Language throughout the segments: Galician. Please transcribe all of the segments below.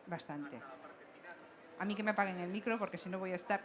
bastante. A mí que me apaguen el micro porque si no voy a estar...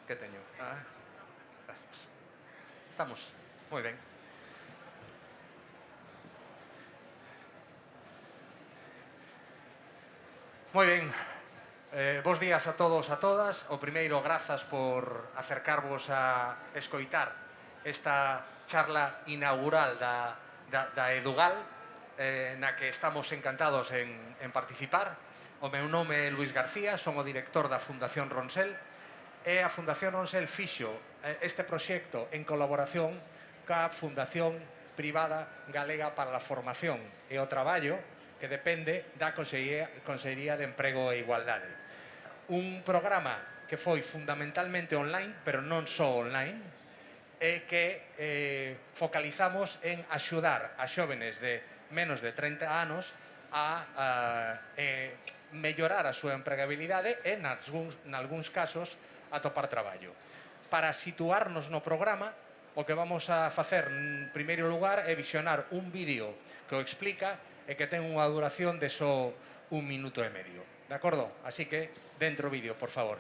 Que teño? Gracias. Estamos. Moi ben. Moi ben. Bos días a todos e a todas. O primeiro, grazas por acercarvos a escoitar esta charla inaugural da Edugal, na que estamos encantados en participar. O meu nome é Luís García, son o director da Fundación Ronsel, e a Fundación Ronsel fixo este proxecto en colaboración ca Fundación Privada Galega para a Formación e o Traballo, que depende da Consellería de Emprego e Igualdade. Un programa que foi fundamentalmente online, pero non só online, é que focalizamos en axudar a xóvenes de menos de 30 anos a mellorar a súa empregabilidade e, nalgúns casos, a topar traballo. Para situarnos no programa, o que vamos a facer, en primeiro lugar, é visionar un vídeo que o explica e que ten unha duración de só 1 minuto e medio. De acordo? Así que, dentro vídeo, por favor.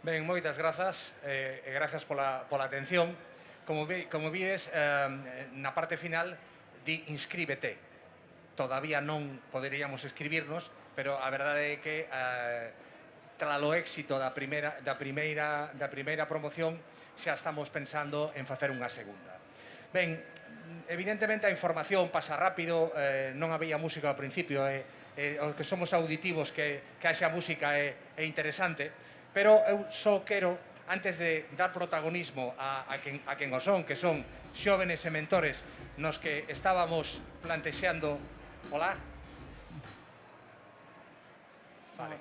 Ben, moitas grazas, e grazas pola atención. Como vides, na parte final, di inscríbete. Todavía non poderíamos escribirnos, pero a verdade é que, tralo éxito da primeira promoción, xa estamos pensando en facer unha segunda. Ben, evidentemente a información pasa rápido, non había música ao principio, os que somos auditivos que haxa música é interesante, pero eu só quero, antes de dar protagonismo a quen o son, que son xóvenes e mentores nos que estábamos plantexando... Hola? Vale.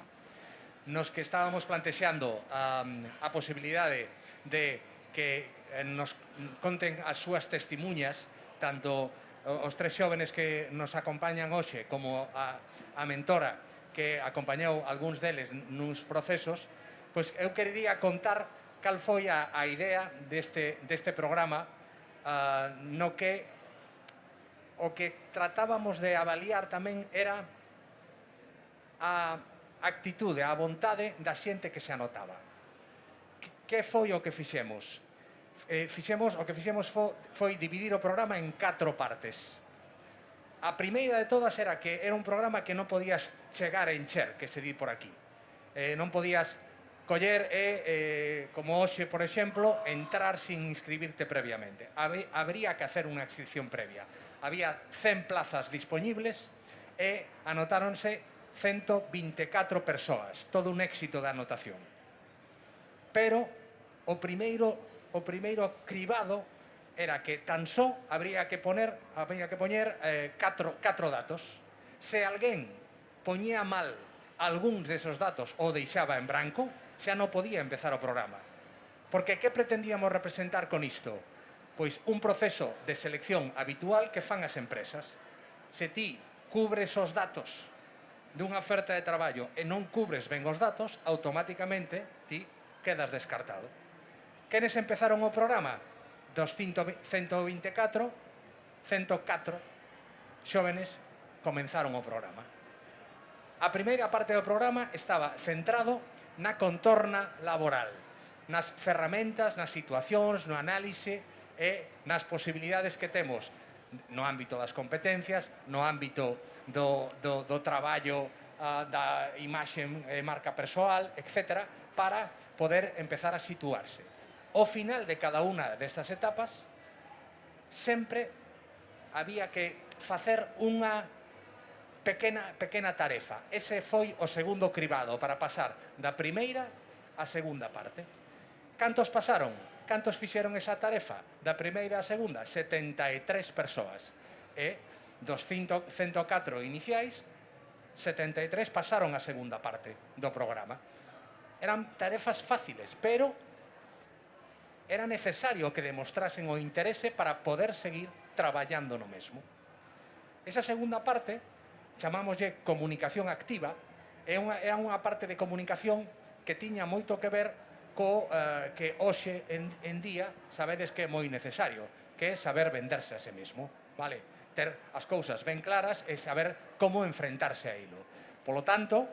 Nos que estábamos plantexando a posibilidade de que nos conten as súas testimuñas, tanto os tres xóvenes que nos acompañan hoxe como a mentora que acompañou algúns deles nuns procesos, pois eu quería contar cal foi a idea deste programa, no que o que tratábamos de avaliar tamén era a actitude, a vontade da xente que se anotaba. Que foi o que fixemos? O que fixemos foi dividir o programa en 4 partes. A primeira de todas era que era un programa que non podías chegar a encher, que se di por aquí. Non podías coller como hoxe, por exemplo, entrar sin inscribirte previamente. Habría que hacer unha inscripción previa. Había 100 plazas disponibles e anotáronse 124 persoas. Todo un éxito da anotación. Pero o primeiro cribado era que tan só habría que poñer 4 datos. Se alguén poñía mal algúns desos datos ou deixaba en branco, xa non podía empezar o programa. Porque que pretendíamos representar con isto? Pois un proceso de selección habitual que fan as empresas. Se ti cubres os datos dunha oferta de traballo e non cubres ben os datos, automáticamente ti quedas descartado. Quenes empezaron o programa? Dos 124, 104 xóvenes comenzaron o programa. A primeira parte do programa estaba centrado na contorna laboral, nas ferramentas, nas situacións, no análise e nas posibilidades que temos no ámbito das competencias, no ámbito do traballo da imaxe marca persoal, etc., para poder empezar a situarse. Ao final de cada unha destas etapas, sempre había que facer unha pequena tarefa. Ese foi o segundo cribado para pasar da primeira á segunda parte. Cantos pasaron? Cantos fixeron esa tarefa da primeira á segunda? 73 persoas. E dos 104 iniciais, 73 pasaron a segunda parte do programa. Eran tarefas fáciles, pero era necesario que demostrasen o interese para poder seguir traballando no mesmo. Esa segunda parte, chamámoslle comunicación activa, era unha parte de comunicación que tiña moito que ver co que hoxe en día sabedes que é moi necesario, que é saber venderse a sí mesmo, vale? Ter as cousas ben claras e saber como enfrentarse a ilo. Polo tanto,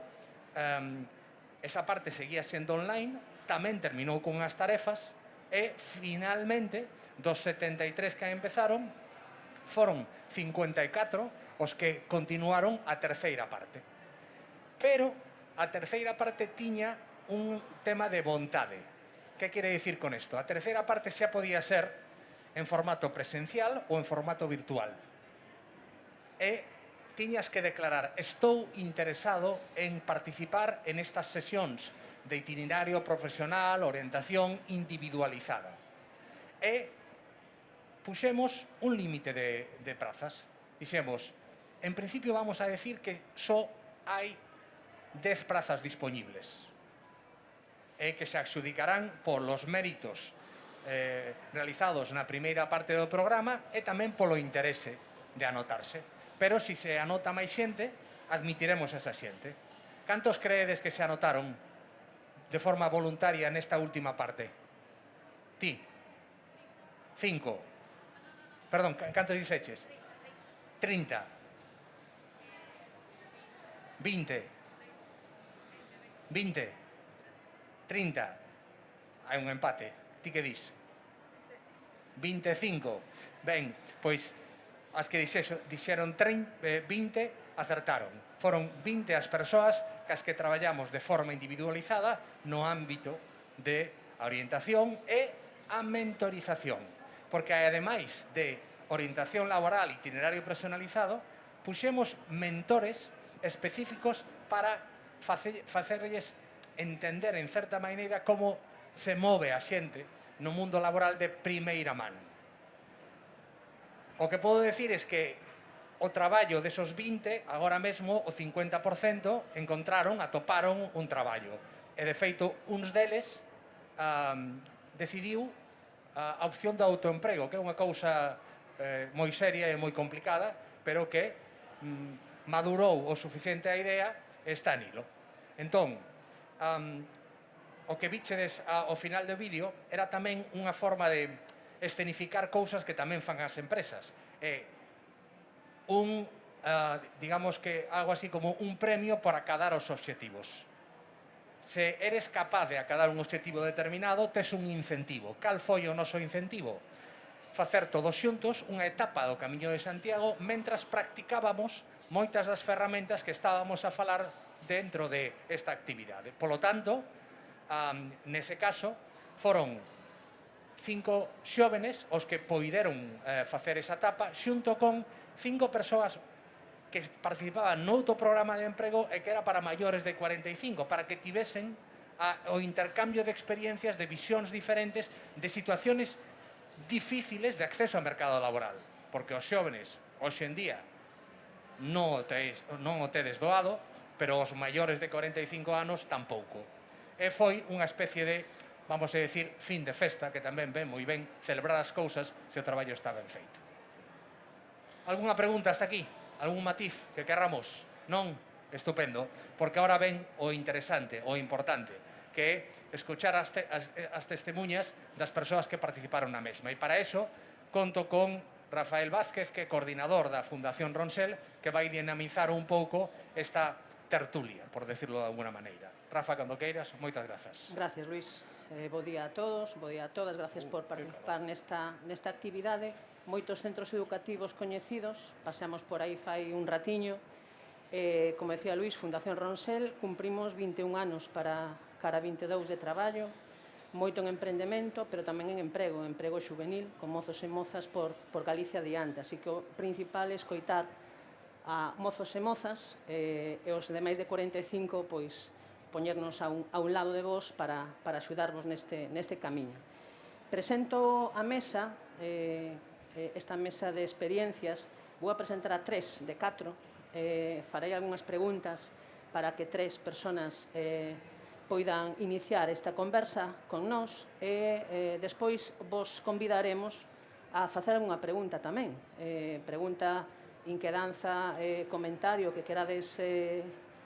esa parte seguía sendo online, tamén terminou con unhas tarefas e, finalmente, dos 73 que empezaron, foron 54 os que continuaron a terceira parte. Pero a terceira parte tiña un tema de vontade. Que quere dicir con isto? A terceira parte xa podía ser en formato presencial ou en formato virtual. E tiñas que declarar: estou interesado en participar en estas sesións de itinerario profesional, orientación individualizada. E puxemos un límite de prazas. Dixemos, en principio vamos a decir que só hai 10 prazas disponibles e que se adxudicarán por los méritos realizados na primeira parte do programa e tamén polo interese de anotarse. Pero se se anota máis xente, admitiremos esa xente. Cantos creedes que se anotaron de forma voluntaria nesta última parte? Ti? 5. Perdón, cantos dixeches? 30. 20. 20. 30. Hai un empate. Ti que dis? 25. Ben, pois as que dixeron 20 acertaron. Foron 20 as persoas cas que traballamos de forma individualizada no ámbito de orientación e a mentorización. Porque ademais de orientación laboral, itinerario personalizado, puxemos mentores específicos para facerlles entender en certa maneira como se move a xente no mundo laboral de primeira man. O que podo decir é que o traballo desos 20, agora mesmo o 50% atoparon un traballo. E de feito, uns deles decidiu a opción do autoemprego, que é unha cousa moi seria e moi complicada, pero que madurou o suficiente a idea e está nilo. Entón, o que vichedes ao final do vídeo era tamén unha forma de escenificar cousas que tamén fan as empresas. Digamos que algo así como un premio por acadar os obxectivos. Se eres capaz de acadar un obxectivo determinado, tes un incentivo. Cal foi o noso incentivo? Facer todos xuntos unha etapa do Camiño de Santiago mentras practicábamos moitas das ferramentas que estábamos a falar dentro desta actividade. Polo tanto, nese caso, foron 5 xóvenes os que poideron facer esa etapa xunto con 5 persoas que participaban noutro programa de emprego e que era para maiores de 45, para que tivesen o intercambio de experiencias, de visións diferentes, de situaciones difíciles de acceso ao mercado laboral. Porque os xóvenes, hoxe en día, non o tedes doado, pero os maiores de 45 anos tampouco. E foi unha especie de, vamos a decir, fin de festa, que tamén ven moi ben celebrar as cousas se o traballo está ben feito. Algúna pregunta hasta aquí? Algún matiz que querramos? Non? Estupendo. Porque ahora ven o interesante, o importante, que é escuchar as testemunhas das persoas que participaron na mesma. E para eso conto con Rafael Vázquez, que é coordinador da Fundación Ronsel, que vai dinamizar un pouco esta tertulia, por decirlo de alguna maneira. Rafa, cando queiras, moitas grazas. Gracias, Luís. Bo día a todos, bo día a todas. Gracias por participar nesta actividade. Moitos centros educativos coñecidos, pasamos por aí fai un ratiño, Como decía Luís, Fundación Ronsel, cumprimos 21 anos para cara 22 de traballo, moito en emprendemento, pero tamén en emprego xuvenil, con mozos e mozas por Galicia adiante. Así que o principal é escoitar a mozos e mozas e os demais de 45, pois, poñernos a un lado de vos para axudarvos neste camiño. Presento a mesa, esta mesa de experiencias. Vou a presentar a 3 de 4. Farei algunhas preguntas para que 3 personas poidan iniciar esta conversa con nós e despois vos convidaremos a facer unha pregunta tamén. Pregunta, inquedanza, comentario que querades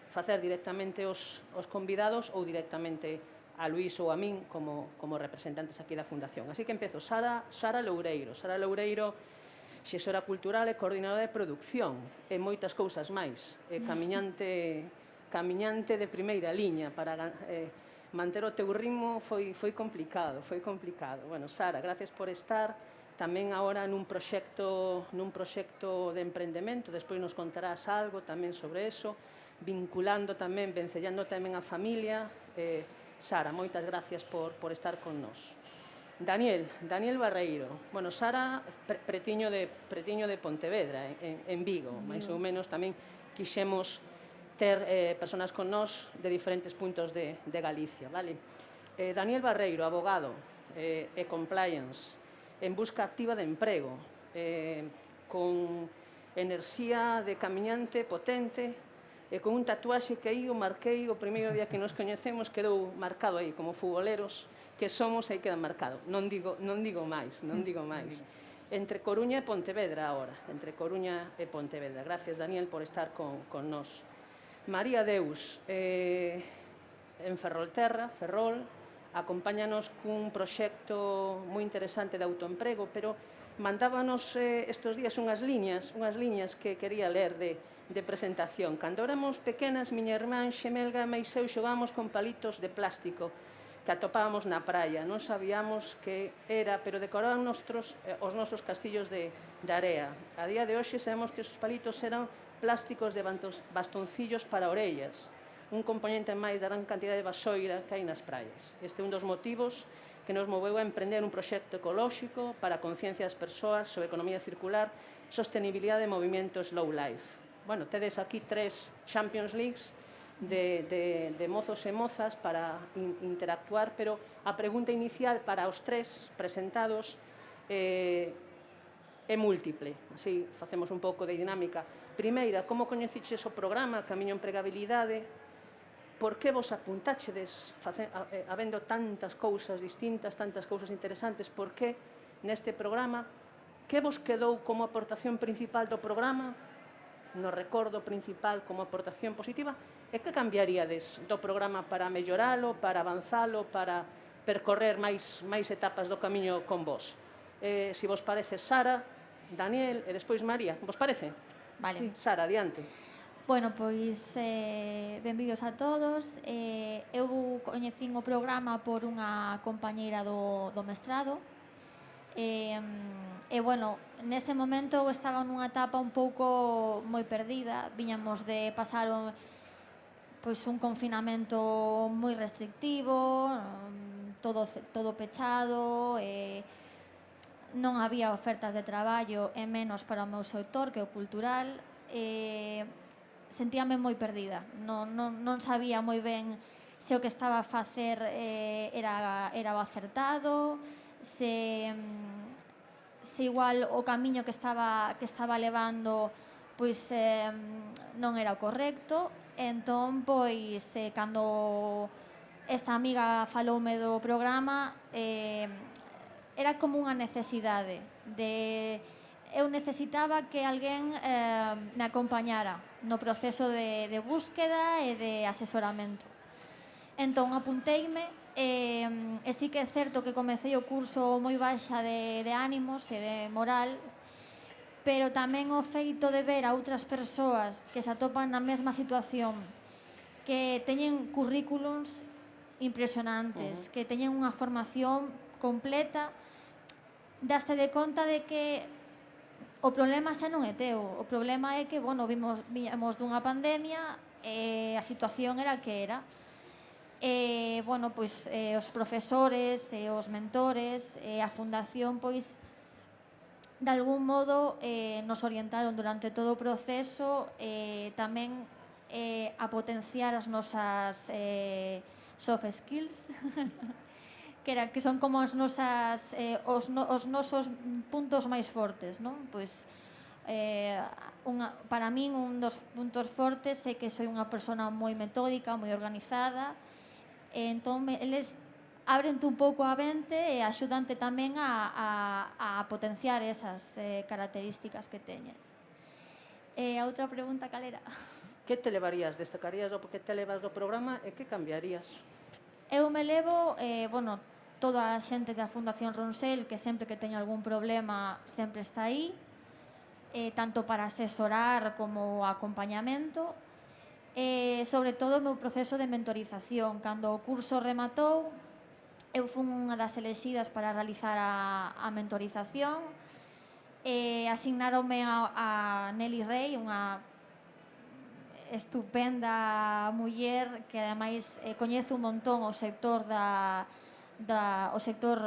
facer directamente os convidados ou directamente a Luís ou a min como representantes aquí da Fundación. Así que empezo. Sara Loureiro. Sara Loureiro, xestora cultural e coordinadora de produción e moitas cousas máis. Camiñante de primeira liña para manter o teu ritmo foi complicado. Bueno, Sara, gracias por estar. Tamén agora nun proxecto de emprendemento, despois nos contarás algo tamén sobre eso, vinculando tamén, vencellando tamén a familia. Sara, moitas gracias por estar con nós. Daniel Barreiro. Bueno, Sara, pretiño de Pontevedra, en Vigo, máis ou menos tamén quixemos ter personas con nós de diferentes puntos de Galicia, vale? Daniel Barreiro, abogado e compliance, en busca activa de emprego, con enerxía de camiñante potente e con un tatuaxe que aí o marquei o primeiro día que nos coñecemos, quedou marcado aí, como futboleros que somos, aí queda marcado. Non digo máis. Entre Coruña e Pontevedra agora, Gracias, Daniel, por estar con nós. María Deus, en Ferrolterra, Ferrol, acompáñanos cun proxecto moi interesante de autoemprego, pero mandábanos estes días unhas liñas que quería ler de presentación. Cando éramos pequenas, miña irmán xemelga e máis eu xogábamos con palitos de plástico que atopábamos na praia. Non sabíamos que era, pero decoraban os nosos castillos de area. A día de hoxe sabemos que esos palitos eran plásticos de bastoncillos para orellas, un componente máis da gran cantidad de vasoira que hai nas praias. Este é un dos motivos que nos moveu a emprender un proxecto ecolóxico para a conciencia das persoas sobre economía circular, sostenibilidade e movimento slow life. Bueno, tedes aquí 3 Champions Leagues de mozos e mozas para interactuar, pero a pregunta inicial para os 3 presentados é múltiple. Así facemos un pouco de dinámica. Primeira, como coñeciches o programa Camiño Empregabilidade? Por que vos apuntáchedes, habendo tantas cousas distintas, tantas cousas interesantes, por que neste programa? Que vos quedou como aportación principal do programa? No recordo principal como aportación positiva? E que cambiaríades do programa para melloralo, para avanzalo, para percorrer máis etapas do camiño con vos? Se vos parece, Sara, Daniel e despois María. Vos parece? Vale. Sara, adiante. Bueno, pois, benvidos a todos. Eu coñecín o programa por unha compañeira do mestrado. Bueno, nese momento eu estaba nunha etapa un pouco moi perdida. Viñamos de pasar un confinamento moi restrictivo, todo pechado, non había ofertas de traballo e menos para o meu sector, que é o cultural. Sentíame moi perdida, non sabía moi ben se o que estaba a facer era o acertado, se igual o camiño que estaba levando pois non era o correcto. Entón, pois, cando esta amiga faloume do programa, era como unha necesidade de... Eu necesitaba que alguén me acompañara no proceso de búsqueda e de asesoramento. Entón, apunteime e sí que é certo que comecei o curso moi baixa de ánimos e de moral, pero tamén o feito de ver a outras persoas que se atopan na mesma situación, que teñen currículums impresionantes, que teñen unha formación completa, daste de conta de que o problema xa non é teu. O problema é que, bueno, víamos dunha pandemia e a situación era a que era. E, bueno, pois, os profesores e os mentores e a fundación, pois, de algún modo nos orientaron durante todo o proceso tamén a potenciar as nosas soft skills que son como os nosos puntos máis fortes, non? Pois, para min un dos puntos fortes é que soy unha persona moi metódica, moi organizada, e entón eles ábrente un pouco a mente e axudante tamén a potenciar esas características que teñen. A outra pregunta cal era? Que te levarías, destacarías o que te levas do programa e que cambiarías? Eu me levo, bueno, toda a xente da Fundación Ronsel, que sempre que teño algún problema sempre está aí, tanto para asesorar como acompañamento, e sobre todo o meu proceso de mentorización. Cando o curso rematou, eu fui unha das elexidas para realizar a mentorización e asignaronme a Nelly Rey, unha estupenda muller que ademais coñece un montón o sector o sector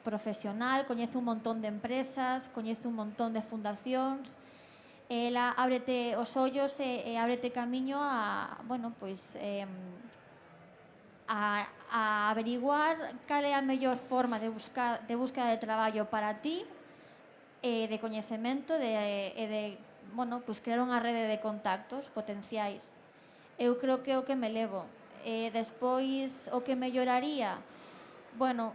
profesional, coñece un montón de empresas, coñece un montón de fundacións. Ela ábrete os ollos e ábrete camiño a, bueno, pois, a averiguar cal é a mellor forma de búsqueda de traballo para ti, de coñecemento e de, bueno, pois crear unha rede de contactos potenciais. Eu creo que é o que me levo. Despois, o que melloraría, bueno,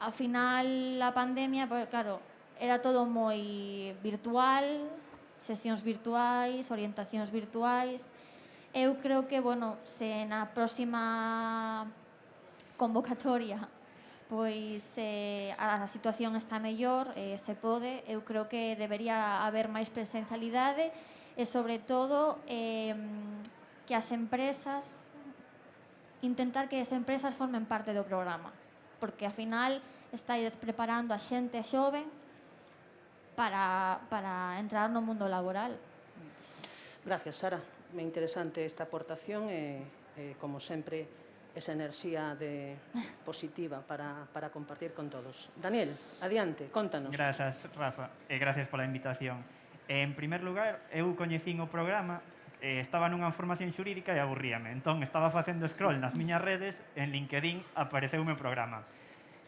ao final a pandemia, pues, claro, era todo moi virtual, sesións virtuais, orientacións virtuais. Eu creo que, bueno, se na próxima convocatoria pois a situación está mellor, se pode, eu creo que debería haber máis presencialidade e, sobre todo, que as empresas, intentar que as empresas formen parte do programa, porque, ao final, estáis preparando a xente xoven para entrar no mundo laboral. Gracias, Sara. Moi interesante esta aportación e, como sempre, esa enerxía positiva para compartir con todos. Daniel, adiante, contanos. Grazas, Rafa, e gracias pola invitación. En primer lugar, eu coñecín o programa, estaba nunha formación xurídica e aburríame. Entón, estaba facendo scroll nas miñas redes, en LinkedIn apareceume o programa.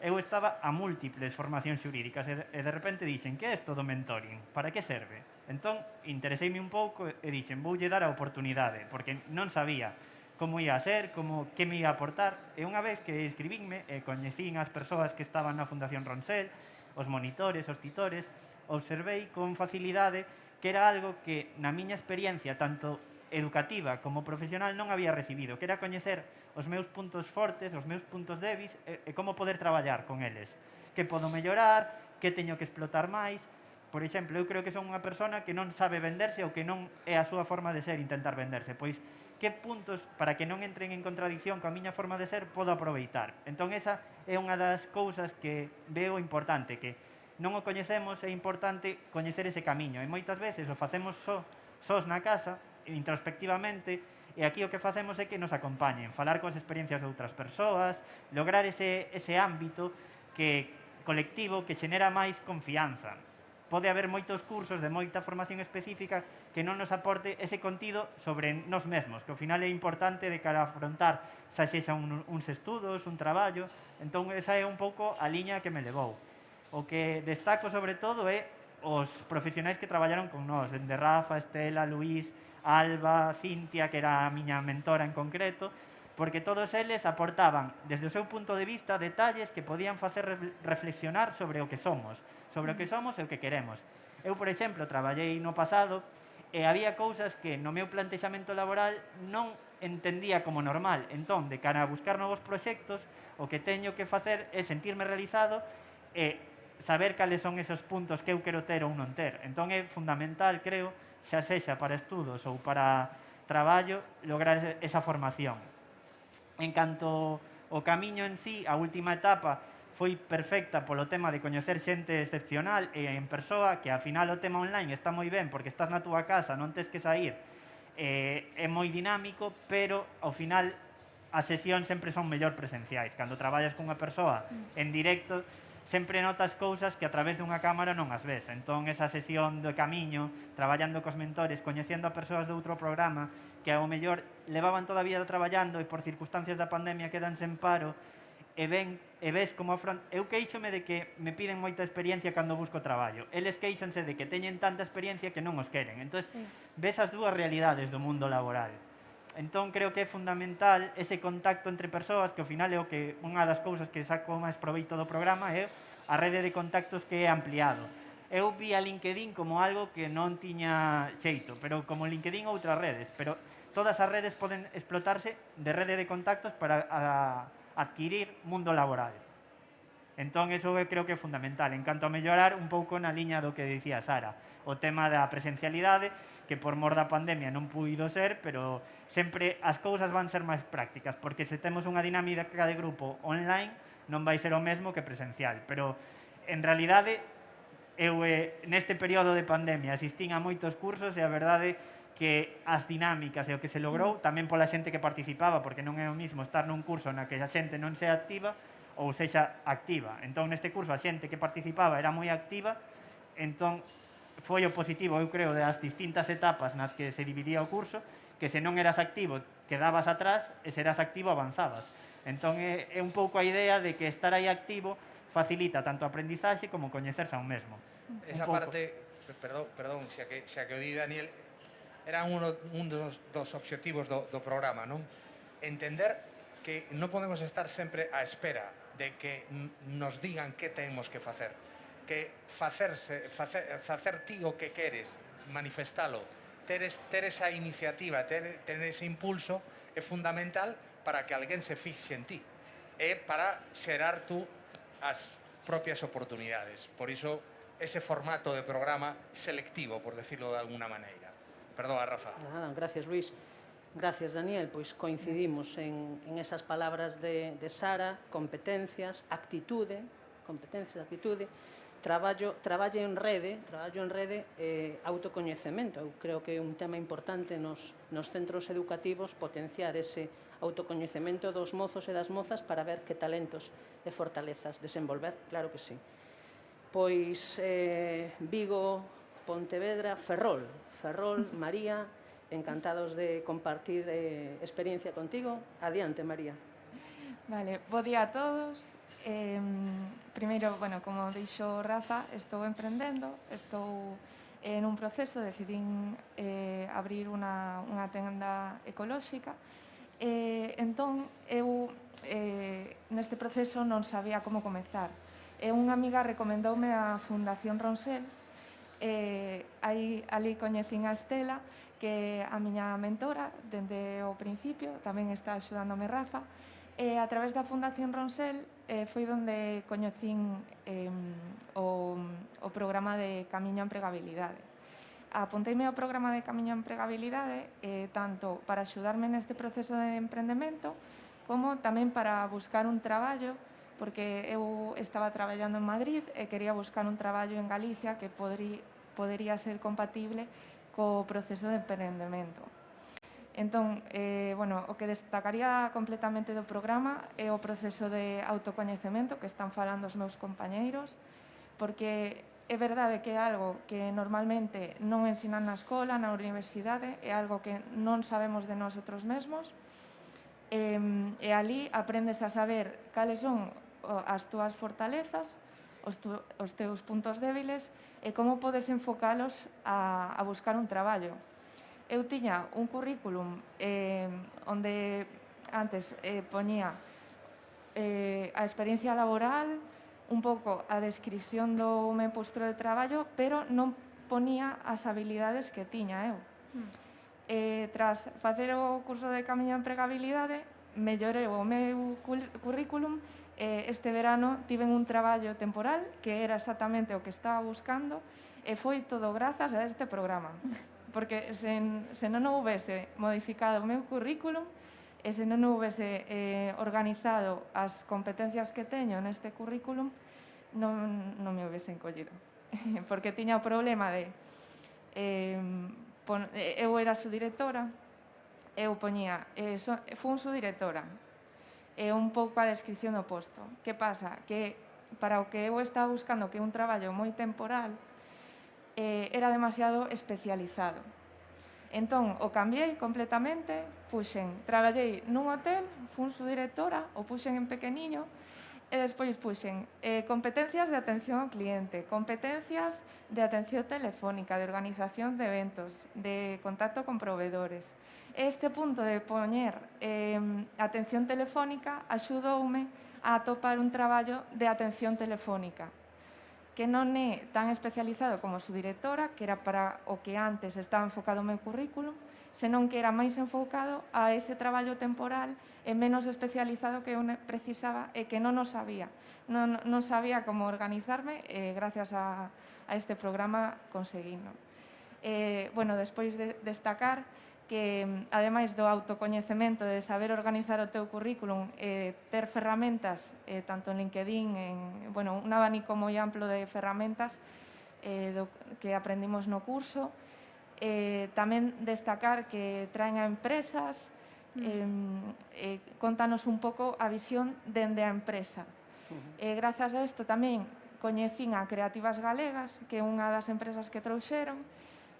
Eu estaba a múltiples formacións xurídicas e de repente dixen, que é isto do mentoring? Para que serve? Entón, intereseime un pouco e dixen, voulle dar a oportunidade, porque non sabía como ia a ser, que me ia a aportar. E unha vez que escribínme e coñecín as persoas que estaban na Fundación Ronsel, os monitores, os titores, observei con facilidade que era algo que na miña experiencia, tanto educativa como profesional, non había recibido, que era coñecer os meus puntos fortes, os meus puntos débiles e como poder traballar con eles. Que podo mellorar, que teño que explotar máis. Por exemplo, eu creo que son unha persona que non sabe venderse ou que non é a súa forma de ser intentar venderse. Pois, que puntos, para que non entren en contradicción coa miña forma de ser, podo aproveitar. Entón, esa é unha das cousas que veo importante, que non o coñecemos, é importante coñecer ese camiño. E moitas veces o facemos sós na casa, introspectivamente, e aquí o que facemos é que nos acompañen, falar coas experiencias de outras persoas, lograr ese ámbito colectivo que xenera máis confianza. Pode haber moitos cursos de moita formación específica que non nos aporte ese contido sobre nós mesmos, que ao final é importante de cara a afrontar xa sexa uns estudos, un traballo. Entón, esa é un pouco a liña que me levou. O que destaco sobre todo é os profesionais que traballaron con nós, dende Rafa, Estela, Luís, Alba, Cintia, que era a miña mentora en concreto, porque todos eles aportaban, desde o seu punto de vista, detalles que podían facer reflexionar sobre o que somos e o que queremos. Eu, por exemplo, traballei no pasado e había cousas que no meu plantexamento laboral non entendía como normal. Entón, de cara a buscar novos proxectos, o que teño que facer é sentirme realizado e saber cales son esos puntos que eu quero ter ou non ter. Entón, é fundamental, creo, xa sexa para estudos ou para traballo, lograr esa formación. En canto ao camiño en sí, a última etapa foi perfecta polo tema de coñecer xente excepcional e en persoa, que ao final o tema online está moi ben porque estás na túa casa, non tes que sair, é moi dinámico, pero ao final as sesións sempre son mellor presenciais. Cando traballas cunha persoa en directo, sempre notas cousas que a través dunha cámara non as ves. Entón, esa sesión do camiño, traballando cos mentores, coñecendo a persoas de outro programa que ao mellor levaban toda a vida traballando e por circunstancias da pandemia quedan sen paro, e ves como eu queixome de que me piden moita experiencia cando busco traballo. Eles queixanse de que teñen tanta experiencia que non os queren. Entón, ves as dúas realidades do mundo laboral. Entón, creo que é fundamental ese contacto entre persoas, que ao final é o que unha das cousas que saco máis proveito do programa é a rede de contactos que é ampliado. Eu vi a LinkedIn como algo que non tiña xeito, pero como LinkedIn outras redes, pero todas as redes poden explotarse de rede de contactos para adquirir mundo laboral. Entón, eso creo que é fundamental. En canto a mellorar un pouco na liña do que dicía Sara, o tema da presencialidade, que por mor da pandemia non puido ser, pero sempre as cousas van ser máis prácticas, porque se temos unha dinámica de grupo online, non vai ser o mesmo que presencial. Pero, en realidade, eu neste período de pandemia asistín a moitos cursos e a verdade que as dinámicas e o que se logrou tamén pola xente que participaba, porque non é o mismo estar nun curso na que a xente non sea activa ou sexa activa. Entón, neste curso, a xente que participaba era moi activa, entón, foi o positivo, eu creo, das distintas etapas nas que se dividía o curso, que se non eras activo, quedabas atrás, e se eras activo, avanzabas. Entón, é un pouco a idea de que estar aí activo facilita tanto a aprendizaxe como coñecerse a un mesmo. Esa parte, perdón, xa que o di Daniel, era un dos obxectivos do programa, non? Entender que non podemos estar sempre á espera de que nos digan que temos que facer, que facer ti o que queres, manifestalo, ter esa iniciativa, ter ese impulso é fundamental para que alguén se fixe en ti e para xerar tú as propias oportunidades. Por iso, ese formato de programa selectivo, por decirlo de alguna maneira. Perdón, Rafa. Nada, gracias, Luis. Gracias, Daniel. Pois coincidimos en esas palabras de Sara, competencias, actitude, traballo en rede, autocoñecemento. Eu creo que é un tema importante nos centros educativos potenciar ese autocoñecemento dos mozos e das mozas para ver que talentos e fortalezas desenvolver, claro que sí. Pois Vigo, Pontevedra, Ferrol, María, encantados de compartir experiencia contigo. Adiante, María. Vale, bo día a todos. Primeiro, bueno, como dixo Rafa, estou emprendendo, estou nun proceso, decidín abrir unha tenda ecolóxica. Entón, eu neste proceso non sabía como comezar. Unha amiga recomendoume a Fundación Ronsel. Ali coñecín a Estela, que é a miña mentora dende o principio, tamén está axudándome Rafa, e a través da Fundación Ronsel foi onde coñecín o programa de Camiño a Empregabilidade. Apunteime ao programa de Camiño a Empregabilidade tanto para axudarme neste proceso de emprendemento como tamén para buscar un traballo, porque eu estaba traballando en Madrid e quería buscar un traballo en Galicia que podería ser compatible co proceso de emprendemento. Entón, bueno, o que destacaría completamente do programa é o proceso de autocoñecemento que están falando os meus compañeiros, porque é verdade que é algo que normalmente non ensinan na escola, na universidade, é algo que non sabemos de nosotros mesmos, e ali aprendes a saber cales son as túas fortalezas, os teus puntos débiles e como podes enfocalos a buscar un traballo. Eu tiña un currículum onde antes poñía a experiencia laboral, un pouco a descripción do meu posto de traballo, pero non ponía as habilidades que tiña eu. Tras facer o curso de Camiño a Empregabilidade, mellorei o meu currículum. Este verano tiven un traballo temporal que era exactamente o que estaba buscando e foi todo grazas a este programa, porque se non houvese modificado o meu currículum e se non houvese organizado as competencias que teño neste currículum, non me houvesen collido. Porque tiña o problema de... eu era subdirectora, eu poñía, fun subdirectora, e un pouco a descripción do posto. Que pasa? Que para o que eu estaba buscando, que é un traballo moi temporal, era demasiado especializado. Entón, o cambiei completamente, traballei nun hotel, fun subdirectora, o puxen en pequeniño, e despois puxen competencias de atención ao cliente, competencias de atención telefónica, de organización de eventos, de contacto con proveedores. Este punto de poñer atención telefónica axudoume a atopar un traballo de atención telefónica, que non é tan especializado como subdirectora, que era para o que antes estaba enfocado o meu currículum, senón que era máis enfocado a ese traballo temporal e menos especializado que eu precisaba e que non o sabía. Non sabía como organizarme e gracias a este programa conseguino. Despois de destacar que, ademais do autocoñecemento de saber organizar o teu currículum, ter ferramentas, tanto en LinkedIn, un abanico moi amplo de ferramentas que aprendimos no curso. Tamén destacar que traen a empresas, contanos un pouco a visión dende a empresa. Grazas a isto tamén coñecín a Creativas Galegas, que é unha das empresas que trouxeron.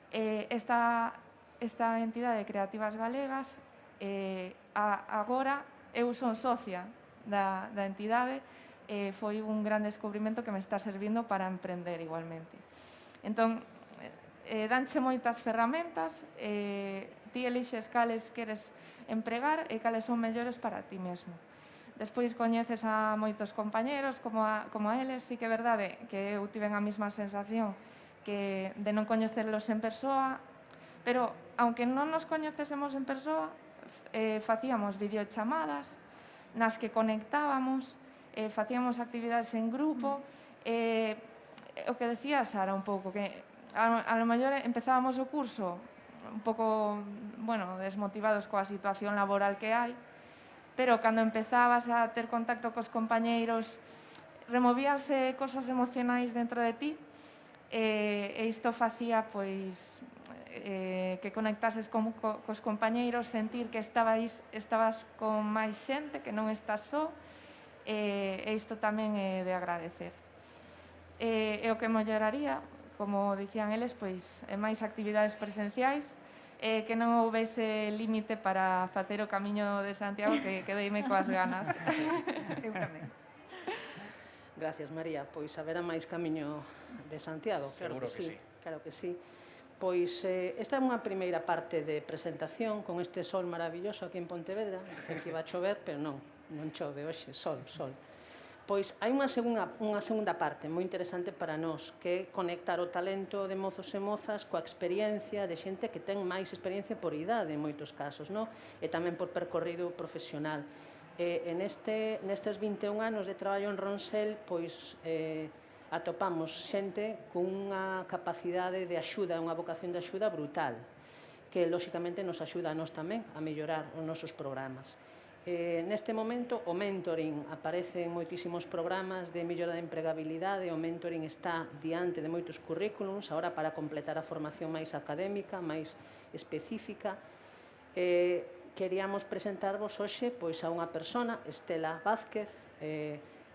Esta entidade de Creativas Galegas, agora eu son socia da entidade, foi un gran descubrimento que me está servindo para emprender igualmente. Entón, danche moitas ferramentas, ti elixes cales queres empregar e cales son mellores para ti mesmo. Despois coñeces a moitos compañeros como a eles, sí que é verdade que eu tiven a mesma sensación que de non coñecerlos en persoa, pero, aunque non nos coñecésemos en persoa, facíamos videochamadas nas que conectábamos, facíamos actividades en grupo, o que decía Sara un pouco, que a lo mellor empezábamos o curso un pouco, desmotivados coa situación laboral que hai, pero cando empezabas a ter contacto cos compañeiros, removíanse cosas emocionais dentro de ti, e isto facía, pois, que conectases cos compañeiros, sentir que estabas con máis xente, que non estás só, e isto tamén é de agradecer. E o que melloraría, como dicían eles, pois, máis actividades presenciais, que non houvese límite para facer o camiño de Santiago, que quedeime coas ganas. Eu tamén. Gracias, María. Pois haberá máis camiño de Santiago, claro que sí. Claro que sí. Pois esta é unha primeira parte de presentación con este sol maravilloso aquí en Pontevedra. Dicen que iba a chover, pero non chove hoxe, sol. Pois hai unha segunda parte moi interesante para nós, que é conectar o talento de mozos e mozas coa experiencia de xente que ten máis experiencia por idade en moitos casos, non? E tamén por percorrido profesional. Nestes 21 anos de traballo en Ronsel, pois atopamos xente cunha capacidade de axuda, unha vocación de axuda brutal, que lóxicamente nos axuda a nós tamén a mellorar os nosos programas. Neste momento o mentoring aparece en moitísimos programas de mellora da empregabilidade, o mentoring está diante de moitos currículums, agora para completar a formación máis académica, máis específica. Queríamos presentarvos hoxe a unha persona, Estela Vázquez,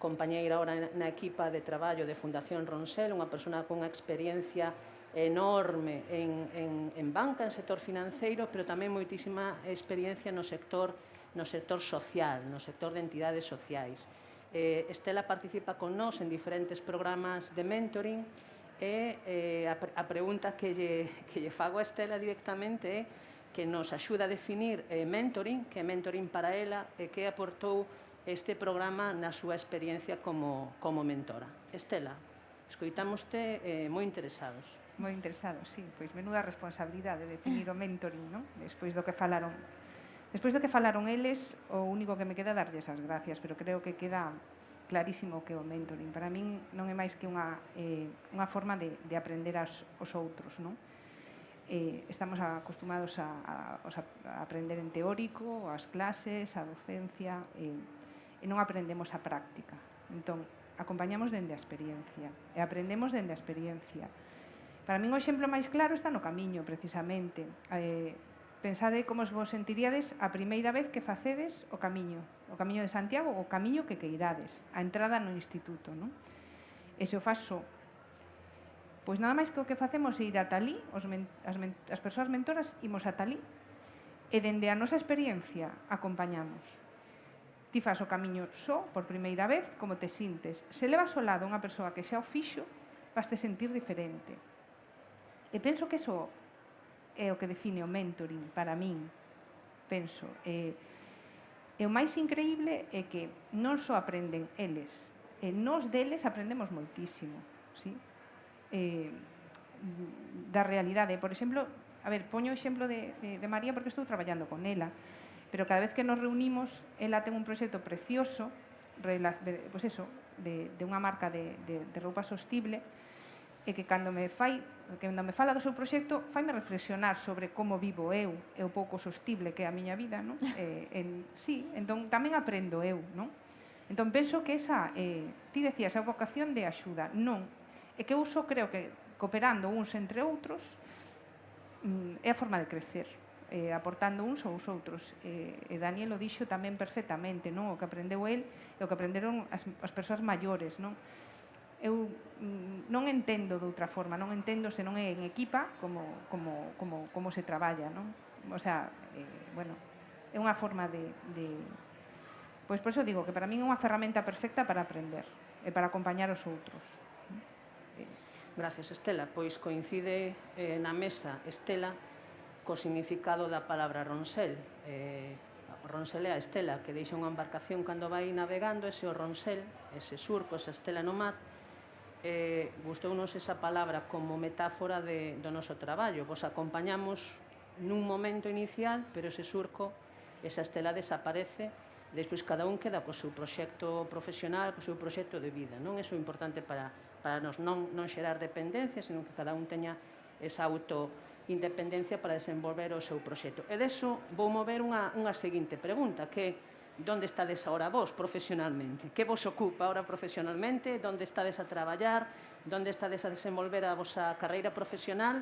compañeira ahora na equipa de traballo de Fundación Ronsel, unha persona con unha experiencia enorme en banca, en sector financeiro, pero tamén moitísima experiencia no sector social, no sector de entidades sociais. Estela participa con nós en diferentes programas de mentoring e a pregunta que lle fago a Estela directamente é que nos axuda a definir mentoring, que é mentoring para ela e que aportou este programa na súa experiencia como mentora. Estela, escoitámoste moi interesados. Moi interesados, sí. Pois menuda responsabilidade definir o mentoring, non? Despois do que falaron eles, o único que me queda é darlles as gracias, pero creo que queda clarísimo que o mentoring para min non é máis que unha forma de aprender os outros, non? estamos acostumados a aprender en teórico, as clases, a docencia, e non aprendemos a práctica. Entón, acompañamos dende a experiencia, e aprendemos dende a experiencia. Para min o exemplo máis claro está no camiño, precisamente. Pensade como vos sentiríades a primeira vez que facedes o camiño de Santiago, o camiño que queirades, a entrada no instituto, non? E se o faso, pois nada máis que o que facemos é ir ata ali, as persoas mentoras imos ata ali, e dende a nosa experiencia acompañamos. Ti fas o camiño só, por primeira vez, como te sintes. Se levas ao lado unha persoa que xa o fixo, vas te sentir diferente. E penso que iso é o que define o mentoring para min. Penso. E o máis increíble é que non só aprenden eles, e nós deles aprendemos moitísimo, sí? Da realidade. Por exemplo, a ver, poño o exemplo de María porque estou traballando con ela, pero cada vez que nos reunimos, ela ten un proxecto precioso, pois eso, de unha marca de roupa sostible, e que cando me fala do seu proxecto, faime reflexionar sobre como vivo eu, e o pouco sostible que é a miña vida, non? Sí, entón tamén aprendo eu, non? Entón penso que esa, ti decías, a vocación de axuda, non, é que eu só creo que cooperando uns entre outros é a forma de crecer, aportando uns aos outros. E Daniel o dixo tamén perfectamente, non? O que aprendeu el e o que aprenderon as persoas maiores, non? Eu non entendo de outra forma, non entendo se non é en equipa como se traballa, non? O sea, bueno, é unha forma de... Pois por iso digo que para min é unha ferramenta perfecta para aprender e para acompañar os outros. Gracias, Estela. Pois coincide na mesa Estela co significado da palabra ronsel. Ronsel é a estela que deixa unha embarcación cando vai navegando, ese o ronsel, ese surco, esa estela no mar. Gustounos esa palabra como metáfora do noso traballo. Vos acompañamos nun momento inicial, pero ese surco, esa estela desaparece, despois cada un queda co seu proxecto profesional, co seu proxecto de vida. Non é importante para nos non xerar dependencia, senón que cada un teña esa autoindependencia para desenvolver o seu proxecto. E deso vou mover unha seguinte pregunta, que onde estades agora vos profesionalmente? Que vos ocupa agora profesionalmente? Onde estades a traballar? Onde estades a desenvolver a vosa carreira profesional?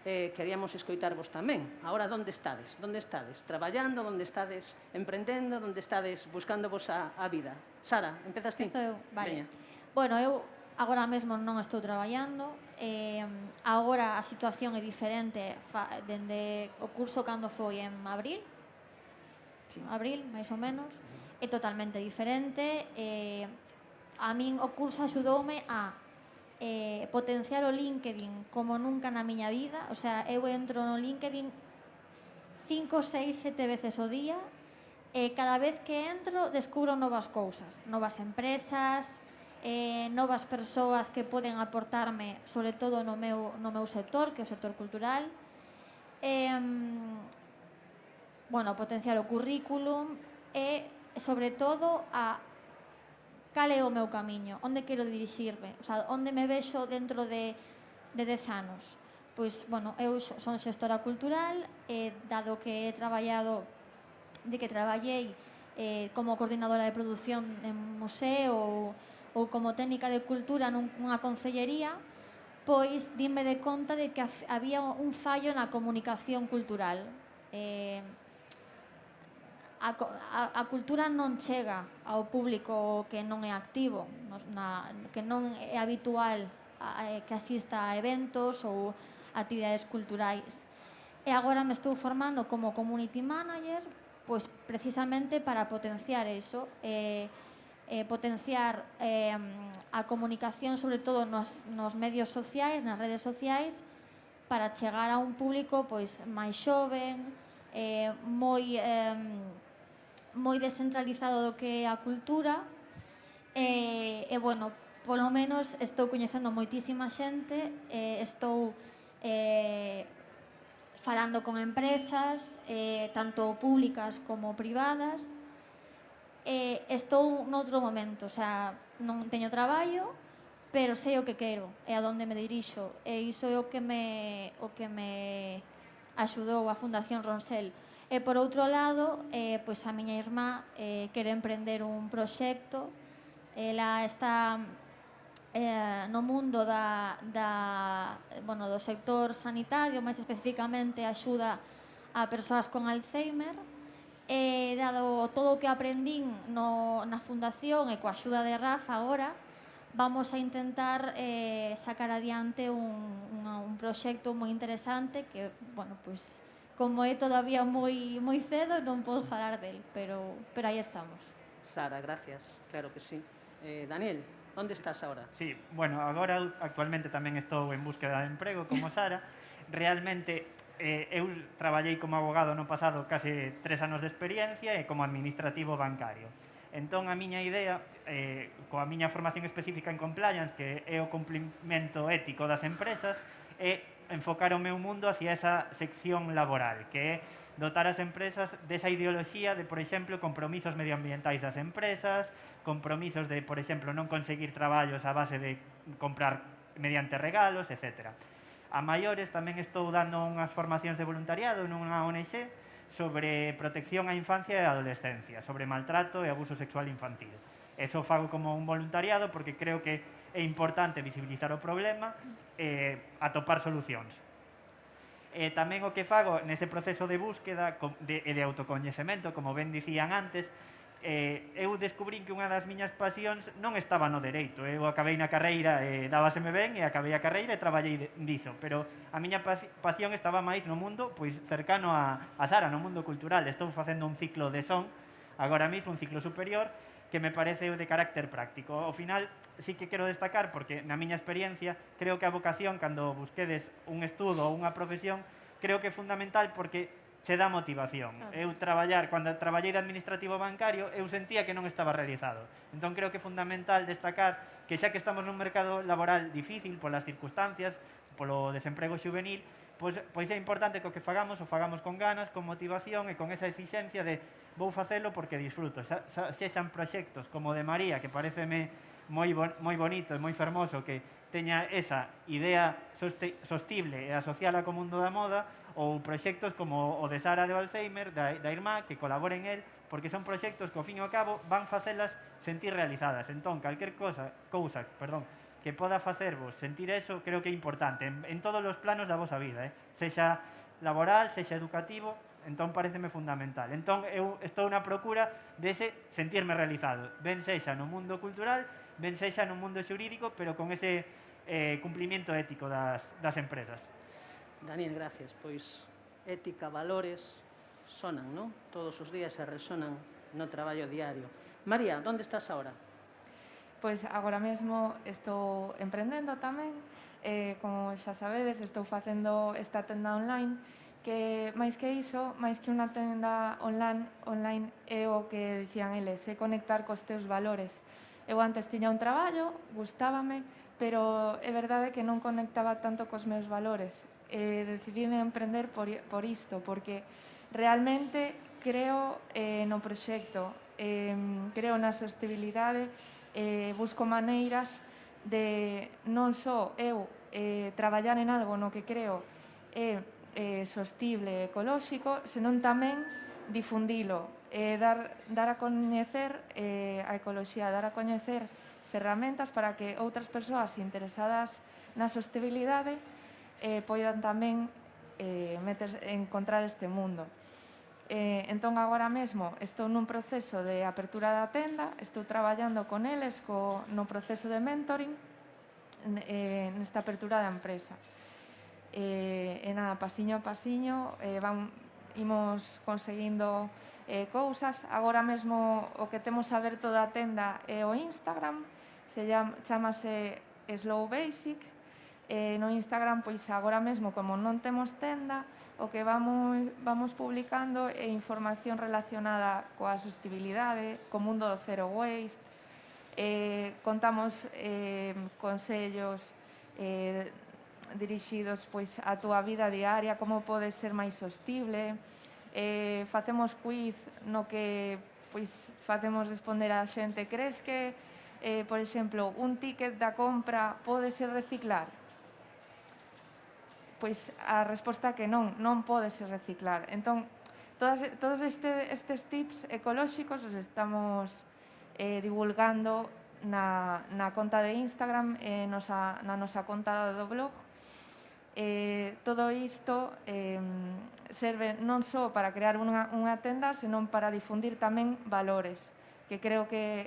Queríamos escoitarvos tamén. Agora, onde estades? Onde estades? Traballando? Onde estades emprendendo? Onde estades buscando vos a vida? Sara, empezas ti? Empezo eu, vale. Bueno, eu agora mesmo non estou traballando. Agora a situación é diferente dende o curso cando foi en abril. Abril, máis ou menos. É totalmente diferente. A min o curso axudoume a potenciar o LinkedIn como nunca na miña vida. O sea, eu entro no LinkedIn 5, 6, 7 veces ao día e cada vez que entro descubro novas cousas, novas empresas, novas persoas que poden aportarme, sobre todo no meu sector, que é o sector cultural. Bueno, potenciar o currículum e, sobre todo, cal é o meu camiño, onde quero dirixirme, o sea, onde me vexo dentro de 10 anos. Pois, bueno, eu son xestora cultural, dado que traballei como coordinadora de produción en museo ou como técnica de cultura nunha concellería, pois dime de conta de que había un fallo na comunicación cultural. A cultura non chega ao público que non é activo, que non é habitual que asista a eventos ou actividades culturais. E agora me estou formando como community manager, pois precisamente para potenciar iso, potenciar a comunicación, sobre todo nos medios sociais, nas redes sociais, para chegar a un público pois máis xoven, moi descentralizado do que é a cultura. E, bueno, polo menos estou coñecendo moitísima xente, estou falando con empresas, tanto públicas como privadas. Estou noutro momento, o sea, non teño traballo, pero sei o que quero e a donde me dirixo, e iso é o que me axudou a Fundación Ronsel. E por outro lado, pois a miña irmá quere emprender un proxecto. Ela está no mundo do sector sanitario, máis especificamente axuda a persoas con Alzheimer, e dado todo o que aprendín na fundación e coa axuda de Rafa agora, vamos a intentar sacar adiante un proxecto moi interesante que, bueno, pois, como é todavía moi cedo, non podo falar del, pero aí estamos. Sara, gracias, claro que sí. Daniel, onde estás ahora? Sí, bueno, agora actualmente tamén estou en búsqueda de emprego como Sara. Realmente eu traballei como abogado no pasado case 3 anos de experiencia e como administrativo bancario. Entón, a miña idea, coa miña formación específica en compliance, que é o cumplimento ético das empresas, é enfocar o meu mundo hacia esa sección laboral, que é dotar as empresas desa ideoloxía de, por exemplo, compromisos medioambientais das empresas, compromisos de, por exemplo, non conseguir traballos a base de comprar mediante regalos, etc. A maiores tamén estou dando unhas formacións de voluntariado nunha ONG sobre protección á infancia e á adolescencia, sobre maltrato e abuso sexual infantil. Eso fago como un voluntariado porque creo que é importante visibilizar o problema e atopar solucións. Tamén o que fago nese proceso de búsqueda e de autocoñecemento, como ben dicían antes, eu descubrín que unha das miñas pasións non estaba no dereito. Eu acabei na carreira e dábaseme ben e acabei a carreira e traballei diso, pero a miña pasión estaba máis no mundo pois cercano a Sara, no mundo cultural. Estou facendo un ciclo de son, agora mesmo un ciclo superior, que me parece de carácter práctico. Ao final, sí que quero destacar, porque na miña experiencia, creo que a vocación, cando busquedes un estudo ou unha profesión, creo que é fundamental porque che dá motivación. Eu cando traballei de administrativo bancario, eu sentía que non estaba realizado. Entón, creo que é fundamental destacar que xa que estamos nun mercado laboral difícil polas circunstancias, polo desemprego xuvenil, pois é importante que o que fagamos, o fagamos con ganas, con motivación e con esa exigencia de vou facelo porque disfruto. Xexan proxectos como o de María, que pareceme moi bonito e moi fermoso, que teña esa idea sostible e asociala co mundo da moda, ou proxectos como o de Sara de Alzheimer, da irmá, que colaboren el, porque son proxectos que, ao fin e ao cabo, van facelas sentir realizadas. Entón, calquer cousa que poda facervos sentir eso, creo que é importante, en todos os planos da vosa vida, sexa laboral, sexa educativo, entón pareceme fundamental. Entón, eu estou na procura dese sentirme realizado, ben sexa no mundo cultural, ben sexa no mundo xurídico, pero con ese cumplimiento ético das empresas. Daniel, gracias. Pois ética, valores, sonan, non? Todos os días se resonan no traballo diario. María, onde estás agora? Pois agora mesmo estou emprendendo tamén. Como xa sabedes, estou facendo esta tenda online que, máis que iso, máis que unha tenda online é o que dicían eles, é conectar cos teus valores. Eu antes tiña un traballo, gustábame, pero é verdade que non conectaba tanto cos meus valores. Decidí emprender por isto, porque realmente creo no proxecto, creo na sostenibilidade, busco maneiras de non só eu traballar en algo no que creo é sostible e ecolóxico, senón tamén difundilo, dar a coñecer a ecoloxía, dar a coñecer ferramentas para que outras persoas interesadas na sostenibilidade poidan tamén encontrar este mundo. Entón, agora mesmo estou nun proceso de apertura da tenda, estou traballando con eles no proceso de mentoring nesta apertura da empresa. E nada, pasiño a pasiño, imos conseguindo cousas. Agora mesmo o que temos aberto da tenda é o Instagram, chamase Slow Basic. No Instagram, pois agora mesmo, como non temos tenda, o que vamos publicando é información relacionada coa sostenibilidade, co mundo do zero waste, contamos consellos dirixidos pois á túa vida diaria, como podes ser máis sostible, facemos quiz no que pois facemos responder á xente, crees que por exemplo, un ticket da compra pódese reciclar? Pois a resposta é que non pódese reciclar. Entón, todos estes tips ecolóxicos os estamos divulgando na conta de Instagram, na nosa conta do blog. Todo isto serve non só para crear unha tenda, senón para difundir tamén valores, que creo que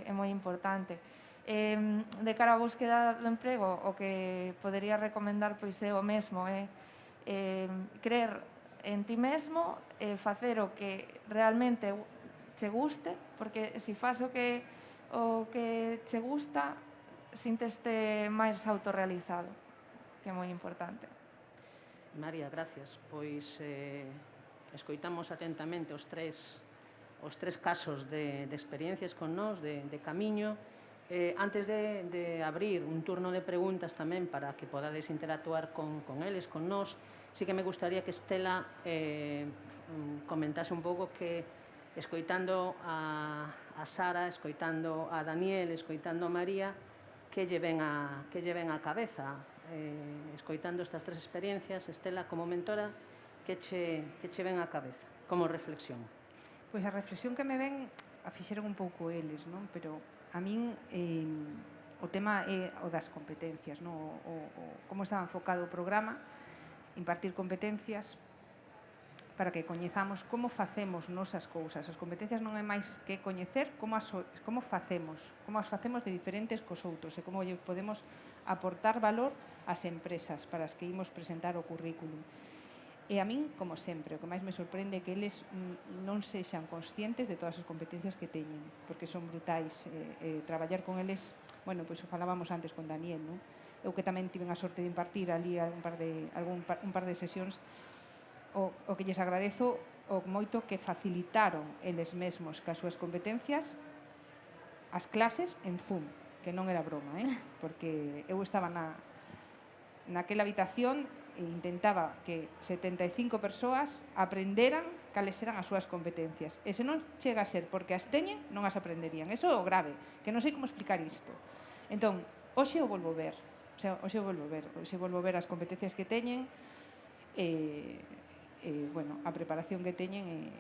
é moi importante. De cara á búsqueda do emprego, o que podería recomendar pois é o mesmo, creer en ti mesmo, facer o que realmente che guste, porque se faz o que che gusta, sínteste máis autorrealizado, que é moi importante. María, gracias. Pois escoitamos atentamente os tres casos de experiencias con nós, de camiño. Antes de abrir un turno de preguntas tamén para que podades interactuar con eles, con nós, sí que me gustaría que Estela comentase un pouco que escoitando a Sara, escoitando a Daniel, escoitando a María, que lle ven á cabeza. Escoitando estas tres experiencias, Estela, como mentora, que che ven á cabeza, como reflexión? Pois a reflexión que me ven a fixeron un pouco eles, non? Pero a min o tema é o das competencias, non? Como estaba enfocado o programa, impartir competencias para que coñezamos como facemos nosas cousas. As competencias non é máis que coñecer como as facemos de diferentes cos outros e como lle podemos aportar valor ás empresas para as que imos presentar o currículum. E a min, como sempre, o que máis me sorprende é que eles non sexan conscientes de todas as competencias que teñen, porque son brutais. Traballar con eles, bueno, pois o falábamos antes con Daniel, non? Eu que tamén tiven a sorte de impartir ali un par de sesións, o que lles agradezo o moito que facilitaron eles mesmos que as súas competencias as clases en Zoom, que non era broma, porque eu estaba naquela habitación e intentaba que 75 persoas aprenderan cales eran as súas competencias. E se non chega a ser porque as teñen, non as aprenderían. Eso é o grave, que non sei como explicar isto. Entón, hoxe o volvo ver. Hoxe volvo ver as competencias que teñen, bueno, a preparación que teñen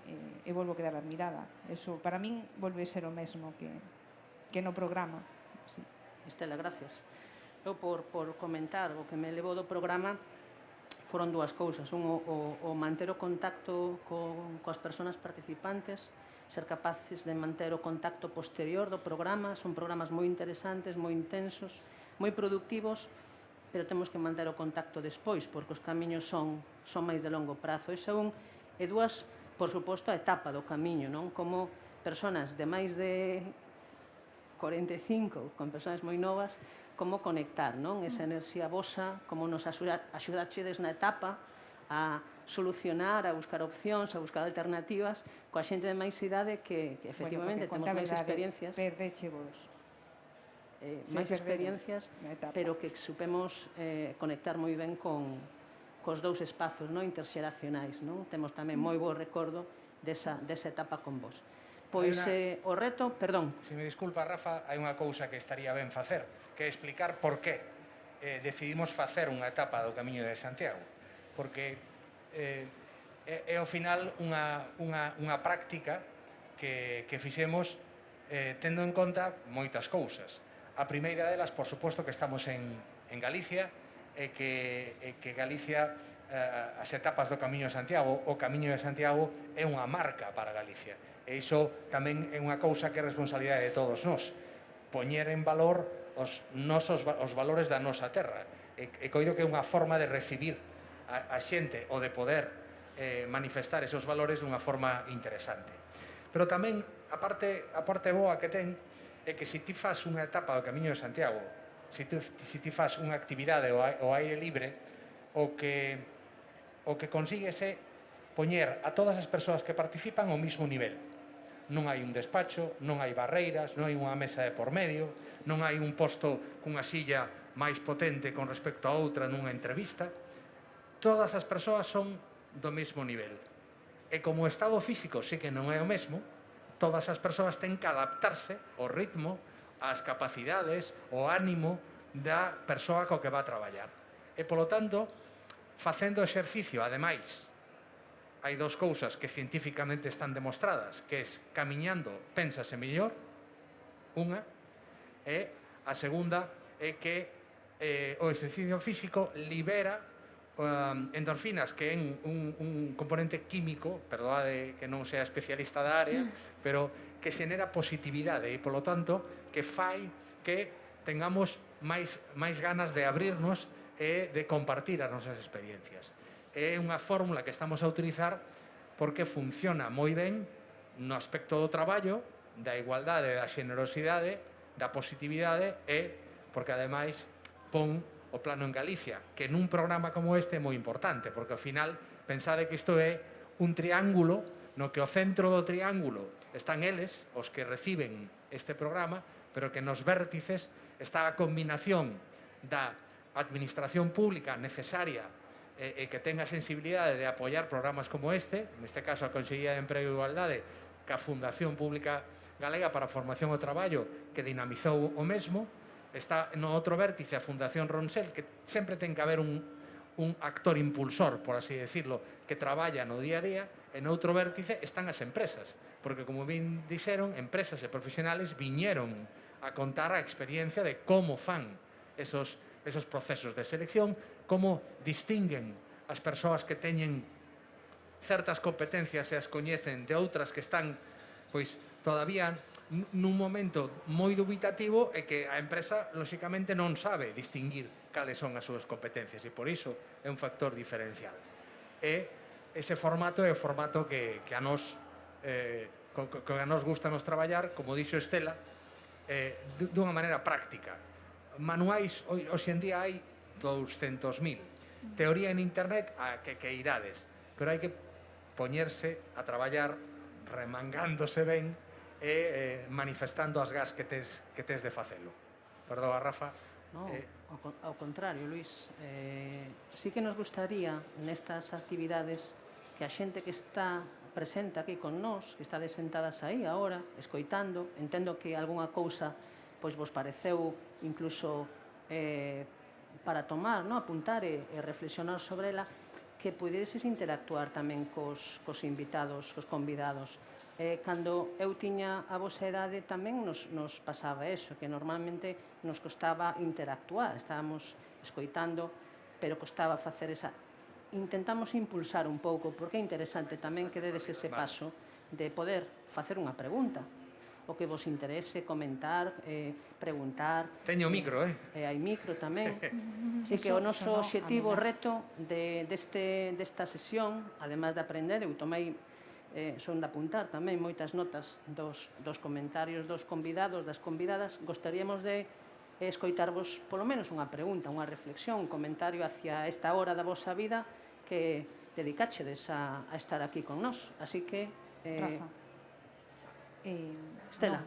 e volvo quedar admirada. Eso, para min, volve ser o mesmo que no programa. Sí. Estela, gracias. Eu, por comentar o que me levou do programa, foron dúas cousas. O manter o contacto coas persoas participantes, ser capaces de manter o contacto posterior do programa. Son programas moi interesantes, moi intensos, moi productivos, pero temos que manter o contacto despois, porque os camiños son máis de longo prazo. Esa e dúas, por suposto, a etapa do camiño, non? Como persoas de máis de 45, con persoas moi novas, como conectar, non? Esa enerxía vosa, como nos axudachedes na etapa a solucionar, a buscar opcións, a buscar alternativas, coa xente de máis idade que efectivamente temos máis experiencias. Perdeche vos. Máis experiencias, pero que supemos conectar moi ben cos dous espazos interxeracionais. Temos tamén moi bo recordo desa etapa con vos. Pois o reto, perdón. Se me disculpa, Rafa, hai unha cousa que estaría ben facer, que é explicar por que decidimos facer unha etapa do Camiño de Santiago. Porque é ao final unha práctica que fixemos tendo en conta moitas cousas. A primeira delas, por suposto, que estamos en Galicia e que Galicia, as etapas do Camiño de Santiago, o Camiño de Santiago é unha marca para Galicia. E iso tamén é unha cousa que é responsabilidade de todos nós. Poñer en valor os valores da nosa terra. E coido que é unha forma de recibir a xente ou de poder manifestar esos valores dunha forma interesante. Pero tamén, a parte boa que ten, é que se ti faz unha etapa do Camiño de Santiago, se ti faz unha actividade ao aire libre, o que consigues é poñer a todas as persoas que participan ao mismo nivel. Non hai un despacho, non hai barreiras, non hai unha mesa de por medio, non hai un posto cunha silla máis potente con respecto a outra nunha entrevista. Todas as persoas son do mesmo nivel. E como o estado físico sí que non é o mesmo, todas as persoas ten que adaptarse ao ritmo, as capacidades, o ánimo da persoa co que va a traballar. E, polo tanto, facendo exercicio, ademais, hai dos cousas que científicamente están demostradas, que é camiñando pénsase mellor, unha, e a segunda é que o exercicio físico libera endorfinas, que é un componente químico, perdoade que non sea especialista da área, pero que xenera positividade e, polo tanto, que fai que tengamos máis ganas de abrirnos e de compartir as nosas experiencias. É unha fórmula que estamos a utilizar porque funciona moi ben no aspecto do traballo, da igualdade, da xenerosidade, da positividade e porque, ademais, pon o plano en Galicia, que nun programa como este é moi importante, porque, ao final, pensade que isto é un triángulo no que o centro do triángulo están eles, os que reciben este programa, pero que nos vértices está a combinación da administración pública necesaria e que tenga sensibilidade de apoiar programas como este, neste caso a Consellería de Emprego e Igualdade, que a Fundación Pública Galega para a Formación ao Traballo, que dinamizou o mesmo, está no outro vértice a Fundación Ronsel, que sempre ten que haber un actor impulsor, por así decirlo, que traballa no día a día, e no outro vértice están as empresas, porque, como ben dixeron, empresas e profesionales viñeron a contar a experiencia de como fan esos procesos de selección, como distinguen as persoas que teñen certas competencias e as coñecen de outras que están, pois, todavía nun momento moi dubitativo e que a empresa, lóxicamente, non sabe distinguir cales son as súas competencias e, por iso, é un factor diferencial. E ese formato é o formato que a nos gusta nos traballar, como dixo Estela, dunha maneira práctica. Manuais, hoxe en día hai 200.000. Teoría en internet, a que irades, pero hai que poñerse a traballar remangándose ben e manifestando as gas que tes de facelo. Perdoa, Rafa. No, ao contrario, Luís. Sí que nos gustaría nestas actividades que a xente que está presente aquí con nós, que estades sentadas aí agora, escoitando, entendo que algunha cousa pois vos pareceu incluso para tomar, apuntar e reflexionar sobre ela, que podedes interactuar tamén cos invitados, cos convidados. Cando eu tiña a vosa edade tamén nos pasaba eso, que normalmente nos costaba interactuar, estábamos escoitando, pero costaba facer esa... Intentamos impulsar un pouco, porque é interesante tamén que dedes ese paso de poder facer unha pregunta, o que vos interese, comentar, preguntar. Teño micro, hai micro tamén. Así que o noso obxectivo, reto desta sesión, además de aprender, eu tomei, son de apuntar tamén moitas notas dos comentarios dos convidados, das convidadas. Gostaríamos de escoitarvos polo menos unha pregunta, unha reflexión, un comentario hacia esta hora da vosa vida que dedicachedes a estar aquí con nós. Así que... Rafa. Estela.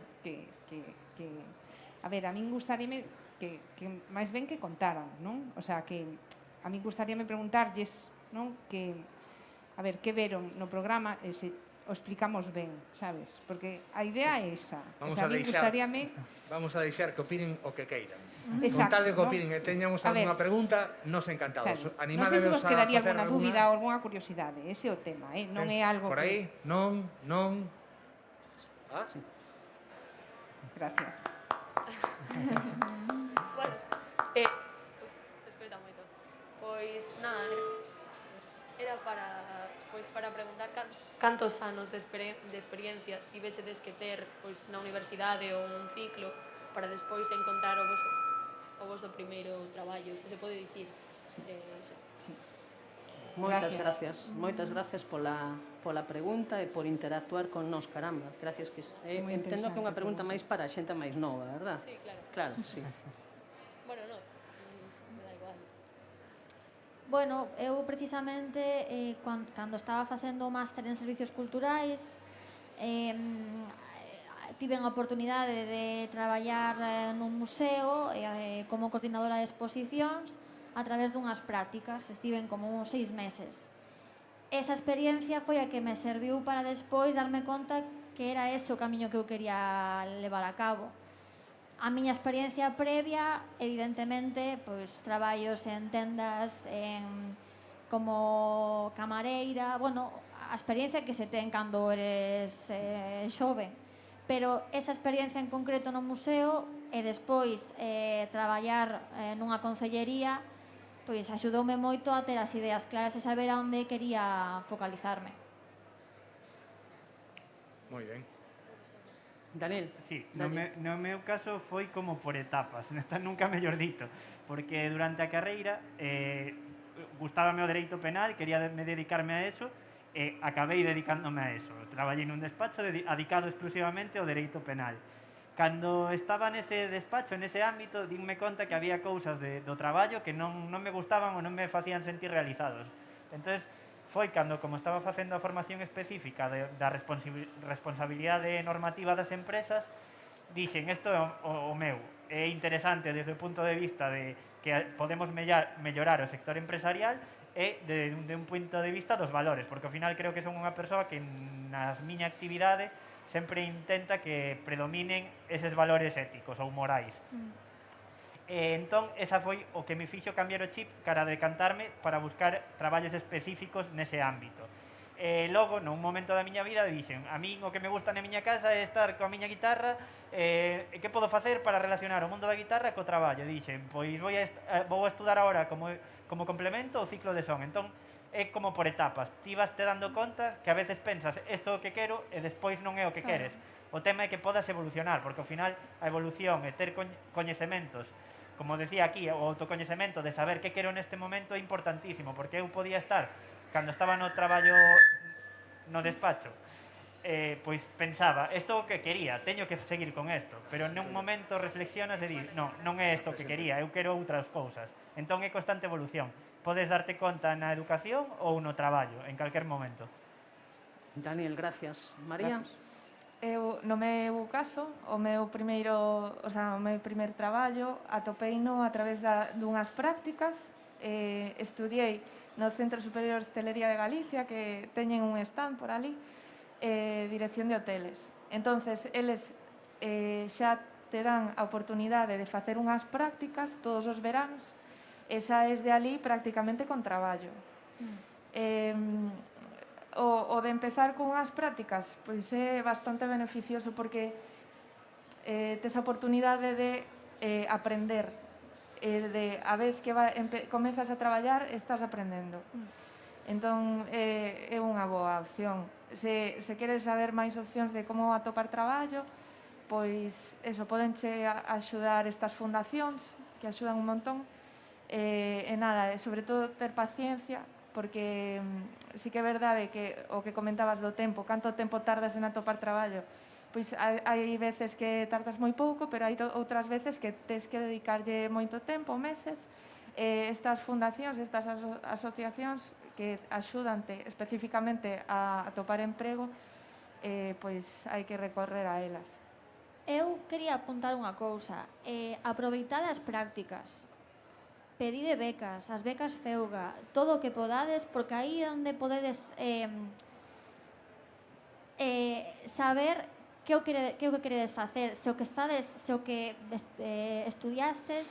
A ver, a min gustaríame que máis ben que contaran, non? O sea, que a min gustaríame preguntarlles, non? Que, a ver, que veron no programa e se o explicamos ben, sabes? Porque a idea é esa. Vamos a deixar que opinen o que queiran. Con Exacto, tal de que opinen e teñamos algunha pregunta, nos encantados. Non sei se vos quedaría alguna dúbida ou alguna curiosidade. Ese é o tema, non é algo por aí, non... Sí. Gracias. Bueno, se escoita moito. Pois nada, era para preguntar cantos anos de experiencia tivechedes que ter pois na universidade ou un ciclo para despois encontrar o voso primeiro traballo, se pode dicir. Moitas gracias pola pregunta e por interactuar con nós, caramba. Gracias, que entendo que é unha pregunta máis para a xente máis nova, verdad? Sí, claro. Claro, sí. Bueno, non, me da igual. Bueno, eu precisamente cando estaba facendo o máster en Servicios Culturais tiven a oportunidade de traballar nun museo como coordinadora de exposicións a través dunhas prácticas. Estiven como uns 6 meses. Esa experiencia foi a que me serviu para despois darme conta que era ese o camiño que eu quería levar a cabo. A miña experiencia previa, evidentemente, pois traballos en tendas, como camareira, bueno, a experiencia que se ten cando eres xove, pero esa experiencia en concreto no museo e despois traballar nunha concellería, pois axudoume moito a ter as ideas claras e saber a onde quería focalizarme. Moi ben. Daniel. Sí, no meu caso foi como por etapas, nunca mellor dito, porque durante a carreira gustábame o dereito penal, quería dedicarme a eso, e acabei dedicándome a eso. Traballei nun despacho dedicado exclusivamente ao dereito penal. Cando estaba nese despacho, nese ámbito, dínme conta que había cousas do traballo que non me gustaban ou non me facían sentir realizados. Entón, foi cando, como estaba facendo a formación específica da responsabilidade normativa das empresas, dixen, isto é o meu. É interesante desde o punto de vista de que podemos mellorar o sector empresarial e de un punto de vista dos valores, porque ao final creo que son unha persoa que na miña actividade sempre intenta que predominen eses valores éticos ou morais. Entón, esa foi o que me fixo cambiar o chip cara a decantarme para buscar traballos específicos nese ámbito. Logo, nun momento da miña vida, dixen, a min o que me gusta na miña casa é estar coa miña guitarra, que podo facer para relacionar o mundo da guitarra co traballo? Dixen, pois vou a estudar agora como complemento o ciclo de son. Entón, é como por etapas. Ti vas te dando conta que a veces pensas isto é o que quero e despois non é o que queres. O tema é que podas evolucionar, porque ao final a evolución é ter coñecementos. Como decía aquí, o autocoñecemento de saber que quero neste momento é importantísimo, porque eu podía estar, cando estaba no traballo no despacho, pois pensaba, isto é o que quería, teño que seguir con isto, pero nun momento reflexionas e dis, non é isto o que quería, eu quero outras cousas. Entón é constante evolución. Podes darte conta na educación ou no traballo, en calquer momento. Daniel, gracias. María? Eu, no meu caso, o meu primeiro traballo atopeino a través dunhas prácticas. Estudiei no Centro Superior de Hostelería de Galicia, que teñen un stand por ali, dirección de hoteles. Entonces, eles xa te dan a oportunidade de facer unhas prácticas todos os veráns e saes de ali prácticamente con traballo. O de empezar con unhas prácticas pois é bastante beneficioso porque tes a oportunidade de aprender, a vez que comezas a traballar estás aprendendo. Entón é unha boa opción. Se queres saber máis opcións de como atopar traballo, pois eso, podenche axudar estas fundacións que axudan un montón, e nada, sobre todo ter paciencia, porque sí que é verdade que o que comentabas do tempo, canto tempo tardas en atopar traballo, pois hai veces que tardas moi pouco, pero hai outras veces que tes que dedicarlle moito tempo, meses. Estas fundacións, estas asociacións que axudante especificamente a atopar emprego, pois hai que recorrer a elas. Eu quería apuntar unha cousa, aproveitade as prácticas. Pedide becas, as becas Feuga, todo o que podades, porque aí é onde podedes saber que o que queredes facer, se o que estudiastes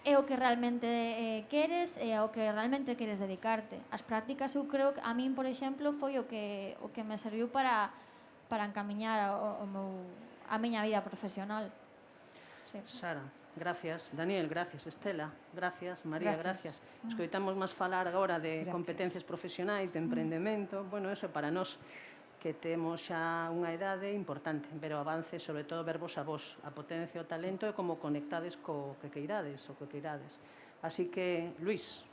é o que realmente queres e ao que realmente queres dedicarte. As prácticas, eu creo que a min, por exemplo, foi o que me serviu para encamiñar a miña vida profesional. Sí. Sara, gracias. Daniel, gracias. Estela, gracias. María, gracias. Escoitamos máis falar agora de competencias profesionais, de emprendemento. Bueno, eso para nós que temos xa unha idade importante, pero avance, sobre todo, verbos a vos, a potencia, o talento e como conectades co que queirades, o que queirades. Así que, Luís.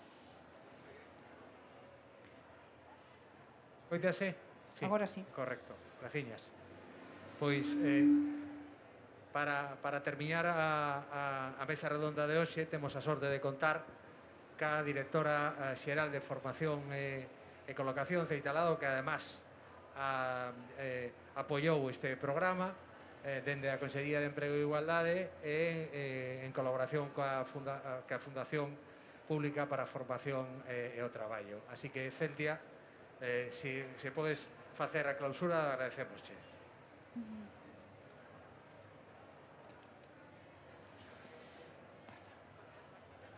Coitase? Sí. Agora sí. Correcto. Graciñas. Pois, para terminar a mesa redonda de hoxe, temos a sorte de contar ca directora xeral de Formación e Colocación, Ceitalado, que además apoiou este programa dende a Consellería de Emprego e Igualdade en colaboración coa Fundación Pública para a Formación e o Traballo. Así que, Celtia, se podes facer a clausura, agradecemosche.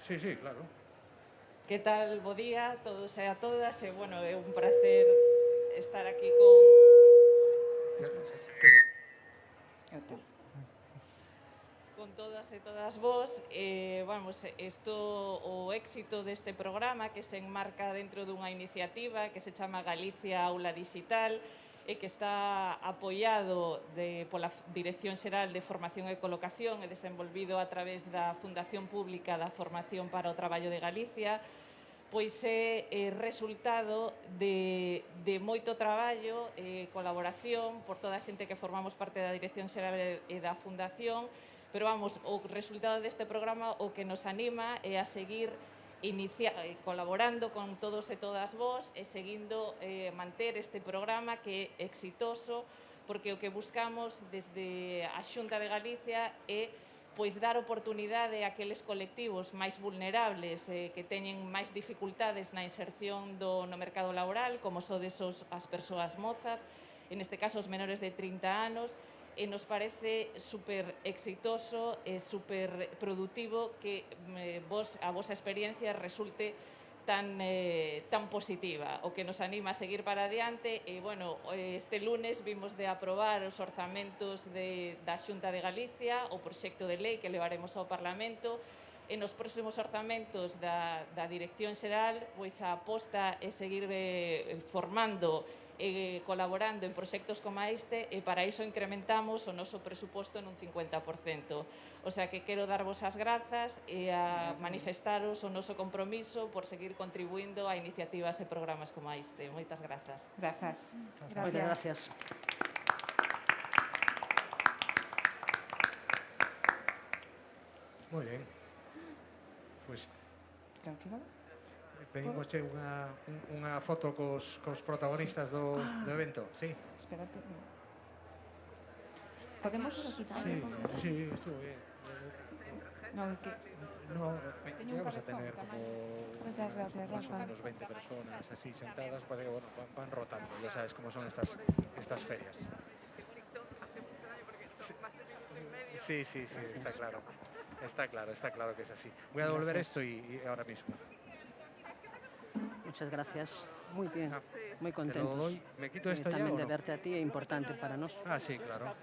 Sí, sí, claro. Que tal? Bo día a todos e a todas. E, bueno, é un placer estar aquí con... con todas e todas vos. Vamos, o éxito deste programa que se enmarca dentro dunha iniciativa que se chama Galicia Aula Digital e que está apoiado pola Dirección Xeral de Formación e Colocación e desenvolvido a través da Fundación Pública da Formación para o Traballo de Galicia, pois é resultado de moito traballo e colaboración por toda a xente que formamos parte da Dirección Xeral e da Fundación, pero vamos, o resultado deste programa o que nos anima é a seguir colaborando con todos e todas vos e seguindo manter este programa que é exitoso, porque o que buscamos desde a Xunta de Galicia é pois dar oportunidade a aqueles colectivos máis vulnerables que teñen máis dificultades na inserción no mercado laboral, como sodes as persoas mozas, en este caso os menores de 30 anos, e nos parece super exitoso e super productivo que a vosa experiencia resulte tan positiva, o que nos anima a seguir para adiante. E, bueno, este lunes vimos de aprobar os orzamentos da Xunta de Galicia, o proxecto de lei que levaremos ao Parlamento, e nos próximos orzamentos da Dirección Xeral, pois a aposta é seguir formando e colaborando en proxectos como este, e para iso incrementamos o noso presuposto nun 50%. O sea que quero darvos as grazas e a manifestaros o noso compromiso por seguir contribuindo a iniciativas e programas como este. Moitas grazas. Grazas. Moitas gracias. Moi ben. Pois Tranquilo. pedimosche unha foto cos protagonistas do evento. Sí. Espérate. Podemos quitar? Sí, estuvo bien. No, que... No, Teño un vamos a cabezón tener tamén. como Muchas gracias, más o Rafa. menos 20 personas así sentadas, pues que bueno, van rotando, ya sabes cómo son estas ferias. Sí, está claro. Está claro que es así. Voy a devolver esto y ahora mismo. Muchas gracias. Muy bien, muy Te lo contentos. doy. ¿Me quito esto ya tamén o de no? verte a ti é importante para nós. Ah, sí, claro.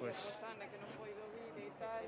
Pues... Rosana, que non poido vir e tal,